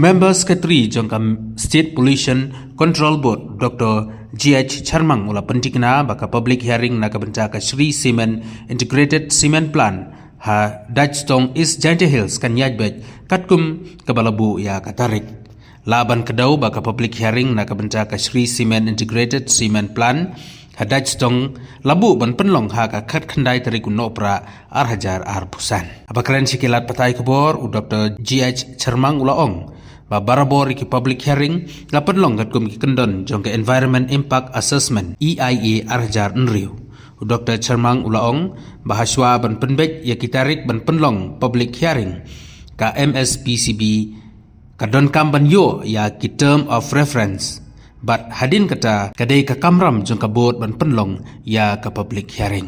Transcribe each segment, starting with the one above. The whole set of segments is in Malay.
Member Secretary jangka State Pollution Control Board Dr. G.H. Charmang ula pentingna baka public hearing na kabenca ka Sri Cement Integrated Cement Plant ha Dajstong East Giant Hills kan yajbet katkum kabalabu ya katarik. Laban kedau baka public hearing na kabenca ka Sri Cement Integrated Cement Plant ha Dajstong labu ban penlong ha ka kat khandai tari kuno pra ar hajar ar pusan. Apakaren sikilat patai kubor u Dr. G.H. Charmang ula ong barabor ki public hearing lapan long kat kum ki kendon jong ke Environment Impact Assessment EIA arjar nriu. Dr. Charmang ulaong bahaswa ban penbek ya kitarik ban penlong public hearing ka MSPCB kadon kam ban yo ya ki term of reference but hadin kata kadai ka kamram jong ka board ban penlong ya ka public hearing.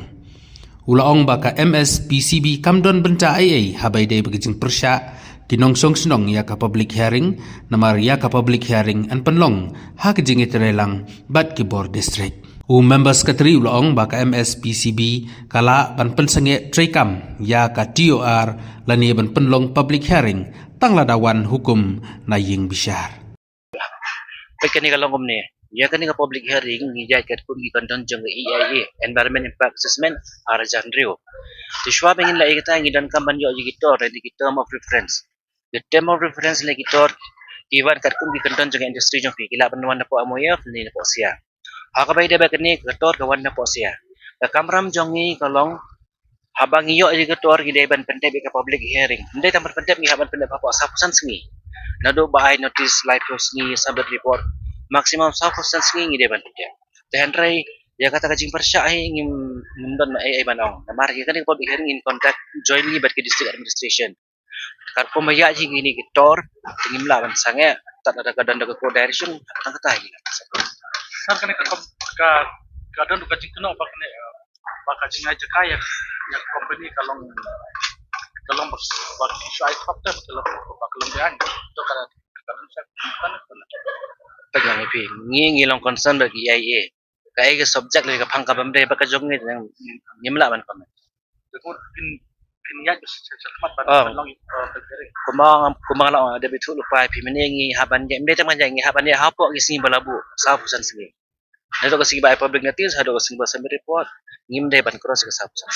Ulaong ba ka MSPCB kamdon benta AA habai dai begijing persya kinongsong senong ya ka public hearing namar ya ka public hearing an penlong ha kejing iterelang bat ki board district u members secretary ulong ba ka MSPCB kala ban pensenge trekam ya ka TOR lani ban penlong public hearing tang ladawan hukum na ying bisyar pekani kalong ni ya kani ka public hearing ni jai kat kum gi kanton jong EIA Environment Impact Assessment arjan rio tiswa bengin la ikata ngi dan kamban yo gi tor di term of reference. The term of reference lagi tor iwan kat kum di kanton jeng industri jong kila penwan na po amoya ni na po sia. Hakabai de bakni kator kawan na po sia. Ka kamram jong ni kalong habang iyo di kator gi ban pendep ka public hearing. Ndai tamar pendep ni haban pendep apa sapusan sengi. Nado baai notice live post ni sabit report maximum sapusan sengi de ban pendep. Tehandrai ya kata kajing persya ai ngim ndon ai banong. Namar kan public hearing in contact jointly bat ke district administration. Kar pemaya ji gini gitor tingim la ban sange tak ada kadan daga ko direction tang kata hi san kene ka kadan du kajing keno ba kene ba kajing aja kaya ya company kalong ba sai fakta kalong ba kalong yan to kada kadan sa kan pegang ipi ngi long concern bagi IA kai ke subject le ka phangka bamde ba ka jong ni nyimla ban komen tekun kinyat semat ban long kumang la ada betul lupa pi menengi haban je mde tamang jangi haban dia hapok gi sini balabu sapusan sini nado ka sigi ba public notice hado ka sigi ba report ngim de ban cross ka sapusan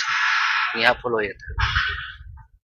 ni ha follow ya